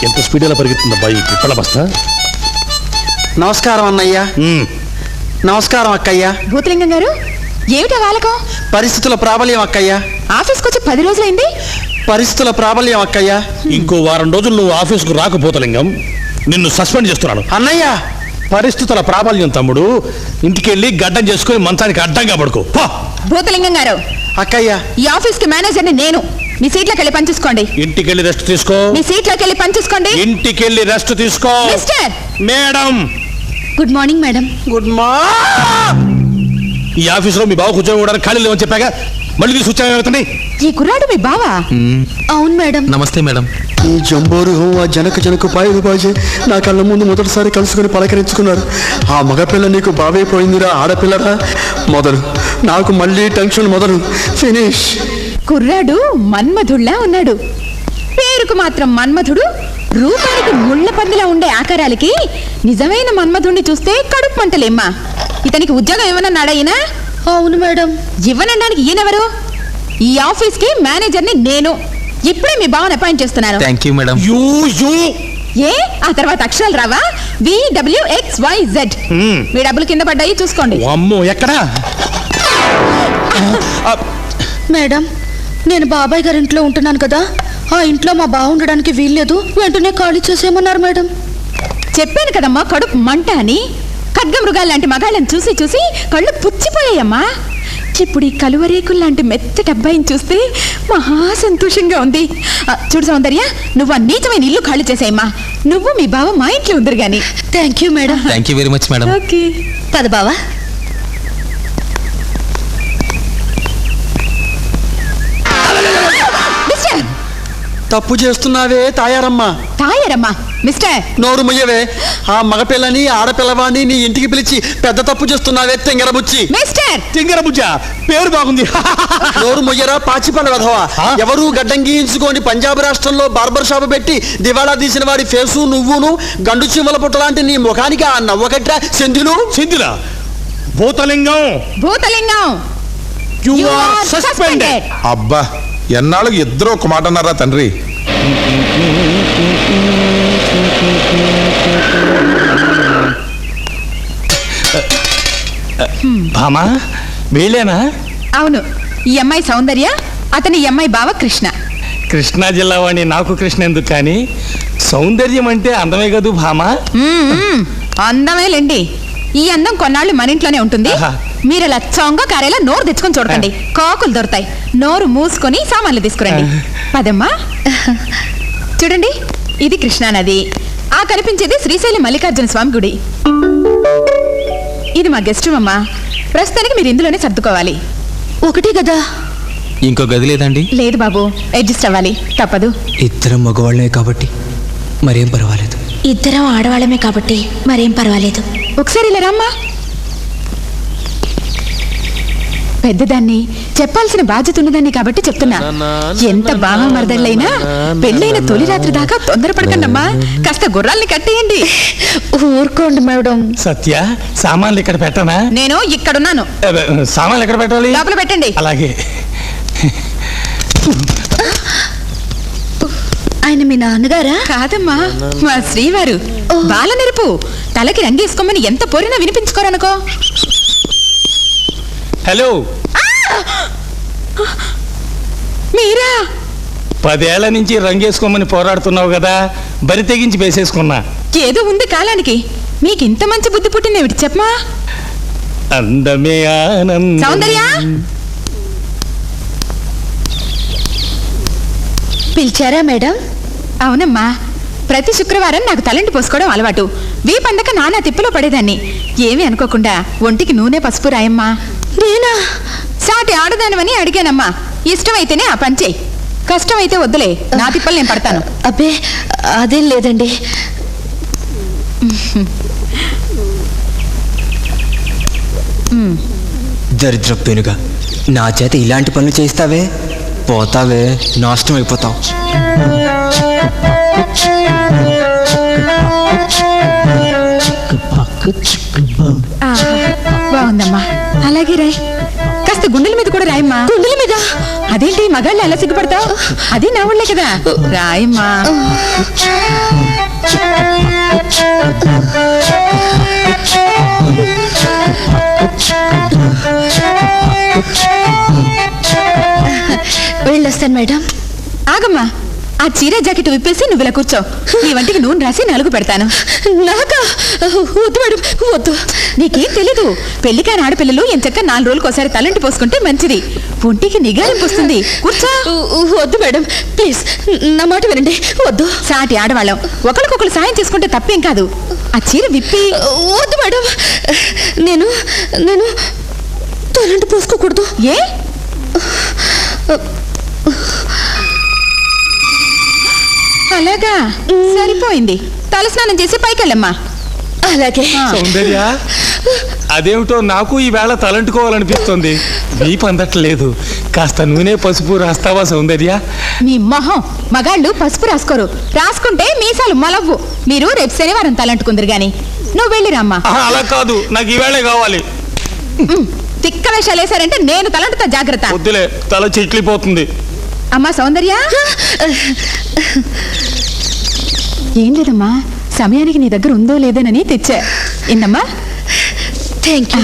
ఎంత స్పీడ్ ఎలా పరిగెత్తుంది అబ్బాయి పిప్పల బస్తా. నమస్కారం అన్నయ్య. నమస్కారం అక్కయ్య. భూతలింగం గారు, ఏమిటా వాలకం? పరిస్థితుల ప్రాబల్యం అక్కయ్య. ఆఫీస్కి వచ్చి 10 రోజులైంది. పరిస్థితుల ప్రాబల్యం అక్కయ్య. ఇంకో వారం రోజులు నువ్వు ఆఫీసుకు రాకపోతలింగం, నిన్ను సస్పెండ్ చేస్తున్నాను. అన్నయ్య, పరిస్థితుల ప్రాబల్యం తమ్ముడు. ఇంటికెళ్ళి గడ్డం చేసుకుని మంచానికి అడ్డంగా పడుకో. భూతలింగం గారు, అక్కయ్య, ఈ ఆఫీస్ కి మేనేజర్ని నేను. మీ సీట్లోకి వెళ్ళి పనిచేసుకోండి. ఇంటికెళ్ళి రెస్ట్ తీసుకో. మీ సీట్లోకి వెళ్ళి పనిచేసుకోండి. ఇంటికెళ్ళి రెస్ట్ తీసుకో. Mister madam. Good morning madam. Good morning. ఈ ఆఫీసులో మీ బావ కూర్చొని కూడా ఖాళీ లేవని చెప్పాగా మళ్ళీ తీసుకొచ్చాను. ఈ కుర్రాడు మీ బావా? అవును మేడం. నమస్తే మేడం. ఈ జంబోరు ఆ జనకు పాయలు బాజే నా కళ్ళ ముందు మొదటిసారి కలుసుకుని పలకరించుకున్నారు. ఆ మగపిల్ల నీకు బావైపోయిందిరా, ఆడపిల్లరా. మొదలు నాకు మళ్ళీ టెన్షన్ మొదలు. ఫినిష్. కుర్రాడు మన్మధుడిలా ఉన్నాడు. పేరుకు మాత్రం మన్మధుడు, రూపానికి ముళ్ళ పందిలా ఉండే ఆకారాలకి నిజమైన మన్మధుడిని చూస్తే కడుపు మంటలేమ్మా. ఇతనికి ఉద్యోగం ఇవ్వనన్నాడా ఈయన? అవును మేడం. ఇవ్వనడానికి ఈయనెవరు? ఈ ఆఫీస్ కి మేనేజర్ని నేను. ఇప్పుడే మీ బావని అపాయింట్ చేస్తున్నాను. Thank you madam. ఏ ఆ తర్వాత అక్షరాలు రావా? VWXYZ. మీ డబ్బులు కింద పడ్డాయి, చూసుకోండి. అమ్మో, ఎక్కడా? మేడం, నేను బాబాయ్ గారి ఇంట్లో ఉంటున్నాను కదా, ఆ ఇంట్లో మా బావ ఉండడానికి వీల్లేదు, వెంటనే ఖాళీ చేసేయమన్నారు మేడం. చెప్పాను కదమ్మా, కడుపు మంట అని. ఖడ్గమృగాలు లాంటి మగాళ్ళని చూసి చూసి కళ్ళు పుచ్చిపోయాయమ్మా. ఇప్పుడు ఈ కలువరేకులు లాంటి మెత్తటి అబ్బాయిని చూస్తే మహా సంతోషంగా ఉంది. చూడు సౌందర్య, నువ్వు ఆ నీచమైన ఇల్లు ఖాళీ చేసాయమ్మా. నువ్వు మీ బావ మా ఇంట్లో ఉందరు గాని. Thank you madam. Thank you very much madam. Okay, పద బావా. తప్పు చేస్తున్నావే తాయారమ్మా. తాయారమ్మా? మిస్టర్, నోరు ముయ్యవే. ఆ మగపిల్లని ఆడపిల్లవాడిని నీ ఇంటికి పిలిచి పెద్ద తప్పు చేస్తున్నావే తింగరబుచ్చి. మిస్టర్ తింగరబుజ్జ పేరు బాగుంది. నోరు ముయ్యరా పాచిపల్ల వెధవా. ఎవరు గడ్డం గీయించుకొని పంజాబ్ రాష్ట్రంలో బార్బర్ షాప్ పెట్టి దివాళా తీసిన వాడి ఫేసు నువ్వును గండు చీమల పుట్టలాంటి నీ ముఖానికి ఆ నవ్వకట్రా సెంధిలు. సింధిలా? భూతలింగం. భూతలింగం, You are suspended. అబ్బా, ఎన్నాళ్ళకి ఇద్దరు ఒక మాట అన్నారా తండ్రి. భామా, వీళ్ళేనా? అవును. ఈ అమ్మాయి సౌందర్య, అతని ఈ అమ్మాయి బావ కృష్ణ. కృష్ణా జిల్లా వాణి నాకు కృష్ణ ఎందుకు కానీ, సౌందర్యం అంటే అందమే కదూ భామా. అందమేలేండి. ఈ అందం కొన్నాళ్ళు మన ఇంట్లోనే ఉంటుంది. మీరు ఇలా చొంగ కారేలా నోరు తెచ్చుకొని చూడకండి, కాకులు దొరుకుతాయి. నోరు మూసుకొని సామాన్లు తీసుకురండి. పదమ్మా. చూడండి, ఇది కృష్ణానది. ఆ కనిపించేది శ్రీశైలం మల్లికార్జున స్వామి గుడి. ఇది మా గెస్ట్ రూమ్ అమ్మా. ప్రస్తుతానికి మీరు ఇందులోనే సర్దుకోవాలి. ఒకటే కదా? ఇంకో గది లేదండి? లేదు బాబు, అడ్జస్ట్ అవ్వాలి, తప్పదు. ఇద్దరం మగవాళ్ళే కాబట్టి మరేం పర్వాలేదు. ఇద్దరం ఆడవాళ్ళమే కాబట్టి మరేం పర్వాలేదు. ఒకసారి ఇలా రమ్మా. పెద్దదాన్ని, చెప్పాల్సిన బాధ్యత ఉన్నదాన్ని కాబట్టి చెప్తున్నా. ఎంత బాగా మరదళ్ళైనా పెళ్ళైన తొలి రాత్రి దాకా తొందరపడకండమ్మా. కాస్త గుర్రాల్ని కట్టేయండి. ఊరుకోండి మేడం. సత్య, సామాన్లు ఇక్కడ పెట్టనా? నేను ఇక్కడున్నాను. సామాన్లు ఎక్కడ పెట్టాలి? లోపల పెట్టండి. అలాగే. ఆయన మీ నాన్నగారా? కాదమ్మా, మా శ్రీవారు. బాల నెరుపు. తలకి రంగేసుకోమని ఎంత పొరినా వినిపించుకోరనుకో. హలో, మీరా? 10 ఏళ్ల నుంచి రంగేసుకోమని పోరాడుతున్నావు కదా, బరి తెగించి వేసేసుకున్నా. ఏదో ఉంది కాలానికి. మీకు ఇంత మంచి బుద్ధి పుట్టిందేమిటి చెప్పమా? అందమే ఆనందం. సౌందర్య, పిలిచారా మేడం? అవునమ్మా. ప్రతి శుక్రవారం నాకు తలంటి పోసుకోవడం అలవాటు. వీపందక నానా తిప్పలో పడేదాన్ని. ఏమీ అనుకోకుండా ఒంటికి నూనె పసుపు రాయమ్మా. నేనా? సాటి ఆడదానివని అడిగానమ్మా. ఇష్టమైతేనే ఆ పంచే, కష్టమైతే వద్దులే. నా తిప్పలు నేను పడతాను. అబ్బే, అదేం లేదండి. దరిద్ర పెనుగా, నా చేత ఇలాంటి పనులు చేస్తావే, పోతావే, నాశనం అయిపోతావు. బాగుందమ్మా. అలాగే రాయ్. కాస్త గుండెల మీద కూడా రాయమ్మా. గుండెల మీద? అదేంటి మగాళ్ళు ఎలా సిగ్గుపడతావు? అది నా ఊళ్ళే కదా, రాయమ్మా. వెళ్ళొస్తాను మేడం. ఆగమ్మా, ఆ చీర జాకెట్ విప్పేసి నువ్వు ఇలా కూర్చో. నీ వంటికి నూనె రాసి నలుగు పెడతాను. నాకా? వద్దు మేడం, వద్దు. నీకేం తెలీదు, పెళ్లికాని ఆడపిల్లలు ఎంచక్క 4 రోజులకోసారి తలంటి పోసుకుంటే మంచిది. ఒంటికి నిగారింపు వస్తుంది. కూర్చో. వద్దు మేడం, ప్లీజ్ నా మాట వినండి. వద్దు. సాటి ఆడవాళ్ళం ఒకరికొకరు సాయం చేసుకుంటే తప్పేం కాదు. ఆ చీర విప్పి. వద్దు మేడం, నేను నేను తలంటి పోసుకోకూడదు. ఏ? అలాగా, సరిపోయింది. తలస్నానం చేసి పైకెళ్ళమ్మా. అలాగే. సౌందర్య, అదేమిటో నాకు ఈవేళ తలంటుకోవాలనిపిస్తుంది. వీపు అందట్లేదు. కాస్త నూనె పసుపు రాస్తావా సౌందర్య? మీ మొహం, మగాళ్ళు పసుపు రాసుకోరు. రాసుకుంటే మీసాలు మొలవ్వు. మీరు రేపు శనివారం తలంటుకుందరు గాని. నువ్వు వెళ్ళిరామ్మా. అలా కాదు, నాకు ఈవేళే కావాలి. తిక్క వేషాలు వేశారంటే నేను తలంటుతా, జాగ్రత్త. వద్దులే, తల చిట్లిపోతుంది. అమ్మా సౌందర్య. ఏం లేదమ్మా, సమయానికి నీ దగ్గర ఉందో లేదోనని తెచ్చా. ఏందమ్మా? Thank you.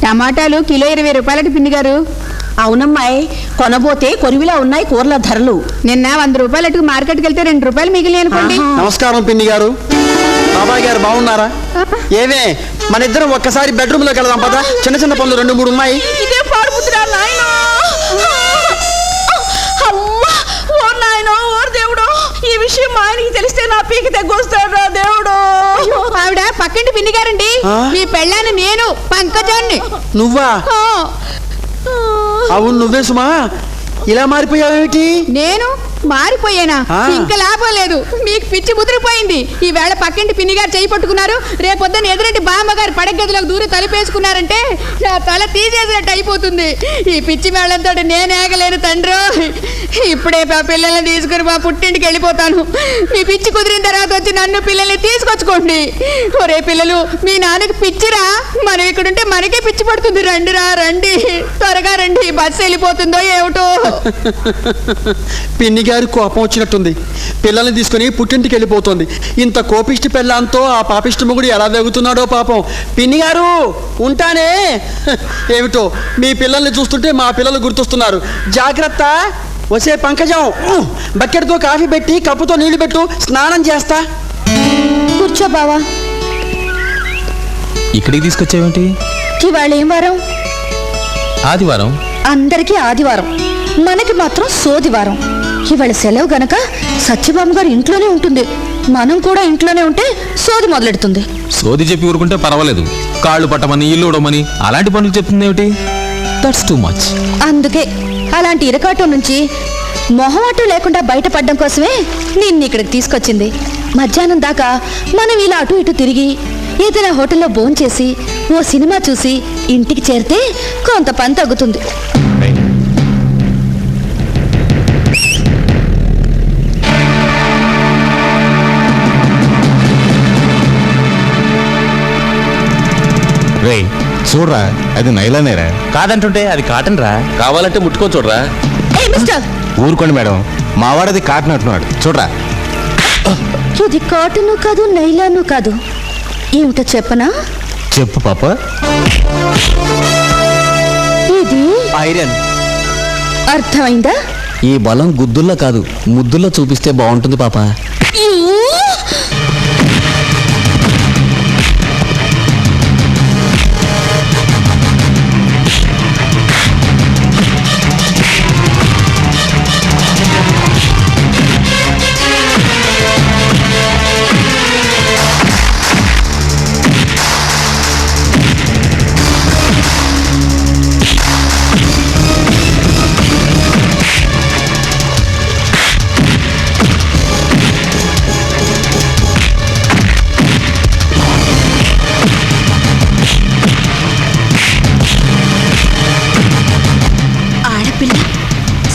టమాటాలు కిలో 20 రూపాయలకి పిన్ని గారు. అవునమ్మాయి, కొనబోతే కొరివిలా ఉన్నాయి కూరల ధరలు. నిన్న 100 రూపాయలకి మార్కెట్కి వెళ్తే 2 రూపాయలు మిగిలి అనుకోండి. నమస్కారం పిన్ని గారు. బాబాయ్ గారు బాగున్నారా? ఏమే, మన ఇద్దరం ఒక్కసారి బెడ్రూమ్ లోకి వెళ్దాం పదా. చిన్న చిన్న పనులు 2-3 ఉన్నాయి. ఇదే పాడుపుతురా నాయనా. అమ్మా, ఓ నాయనో, ఓ దేవుడు, ఈ విషయం మా ఆయనకి తెలిస్తే నా పీకి తెగ్గొస్తాడు దేవుడు. ఆవిడ పక్కింటి పిన్ని గారండి. మీ పెళ్ళాన్ని నేను పంకజాన్ని. నువ్వా? అవును, నువ్వే సుమా. ఇలా మారిపోయావేమిటి? నేను మారిపోయానా? ఇంకా లాభం లేదు, మీకు పిచ్చి ముదిరిపోయింది. ఈ వేళ పక్కింటి పిన్ని గారు చేయి పట్టుకున్నారు. రేపొద్దున ఎదురంటి బామ్మగారు పడగదిలోకి దూరి తలిపేసుకున్నారంటే నా తల తీసేసినట్టు అయిపోతుంది. ఈ పిచ్చి మేళంతో నేను ఏగలేను తండ్రి. ఇప్పుడే మా పిల్లల్ని తీసుకుని మా పుట్టింటికి వెళ్ళిపోతాను. మీ పిచ్చి కుదిరిన తర్వాత వచ్చి నన్ను పిల్లల్ని తీసుకొచ్చుకోండి. ఒరే పిల్లలు, మీ నాన్నకి పిచ్చిరా? మనం ఇక్కడుంటే మనకే పిచ్చి పడుతుంది. రండిరా రండి, త్వరగా రండి, బస్సు వెళ్ళిపోతుందో ఏమిటో. పిన్ని గారి కోపం వచ్చినట్టుంది. పిల్లల్ని తీసుకుని పుట్టింటికి వెళ్ళిపోతుంది. ఇంత కోపిష్టి పిల్లంతో ఆ పాపిష్టి మొగుడు ఎలా వేగుతున్నాడో పాపం. పిన్ని గారు ఉంటానే. ఏమిటో మీ పిల్లల్ని చూస్తుంటే మా పిల్లలు గుర్తొస్తున్నారు. జాగ్రత్త. వచ్చే పంకజం, బకెట్తో కాఫీ పెట్టి కప్పుతో నీళ్లు పెట్టు, స్నానం చేస్తా. కూర్చో బావా. ఇక్కడికి తీసుకొచ్చావేంటి? ఇవాళ ఏం వారం? ఆదివారం. అందరికీ ఆదివారం, మనకి మాత్రం సోదివారం. ఇవాళ సెలవు గనక సత్యబాబు గారు ఇంట్లోనే ఉంటుంది. మనం కూడా ఇంట్లోనే ఉంటే సోది మొదలెడుతుంది. సోది చెప్పి ఊరుకుంటే పర్వాలేదు. కాళ్ళు పట్టమని, ఇల్లు ఉడమని అలాంటి పనులు చెప్తుంది ఏమిటి? That's too much. అందుకే అలాంటి ఇరకాటం నుంచి మొహమాటం లేకుండా బయటపడడం కోసమే నిన్ను ఇక్కడికి తీసుకొచ్చింది. మధ్యాహ్నం దాకా మనం ఇలా అటు ఇటు తిరిగి ఏదైనా హోటల్లో భోంచేసి ఓ సినిమా చూసి ఇంటికి చేరితే కొంత పని తగ్గుతుంది. రే చూడరా, అది నైలానేరా? కాదంటుంటే అది కాటన్ రా. కావాలంటే ముట్టుకో చూడరా. ఏ మిస్టర్, ఊరుకోండి మేడం, మావాడది కాటన్ అంటున్నాడు. చూడరా. ఇది కాటను కాదు, నైలాను కాదు. ఏమిటో చెప్పనా? చెప్పు పాప. ఇది ఐరన్. అర్థమైందా? ఈ బలం గుద్దుల్లో కాదు, ముద్దుల్లో చూపిస్తే బాగుంటుంది పాప.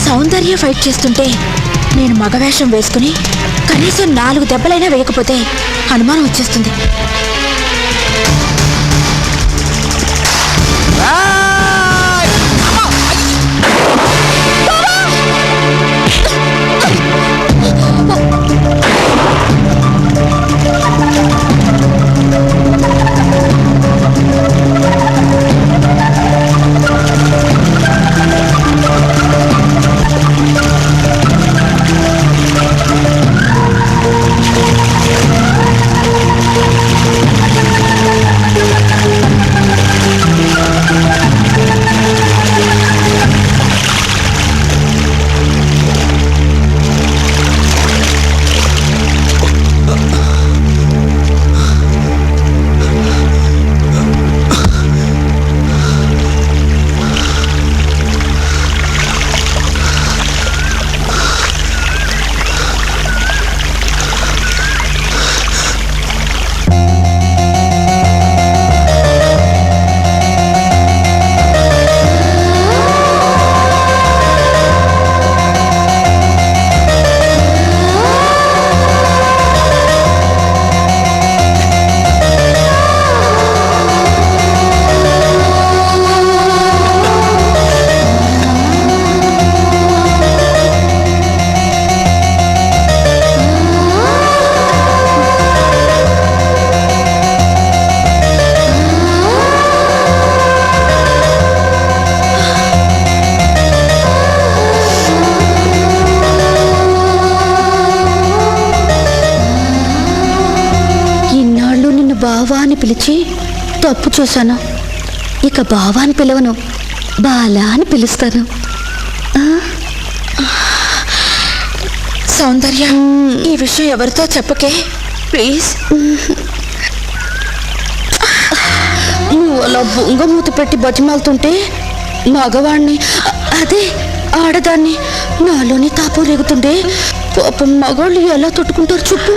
సౌందర్య ఫైట్ చేస్తుంటే నేను మగవేషం వేసుకుని కనీసం 4 దెబ్బలైనా వేయకపోతే అనుమానం వచ్చేస్తుంది. బావా అని పిలిచి తప్పు చేశాను. ఇక బావా అని పిలవను, బాలా అని పిలుస్తాను. సౌందర్య, ఈ విషయం ఎవరితో చెప్పకే ప్లీజ్. నువ్వు అలా బొంగమూత పెట్టి బతిమాలుతుంటే మగవాణ్ణి, అదే ఆడదాన్ని నాలోని తాపం రేగుతుండే. పాపం మగాళ్ళు ఎలా తట్టుకుంటారు చెప్పు.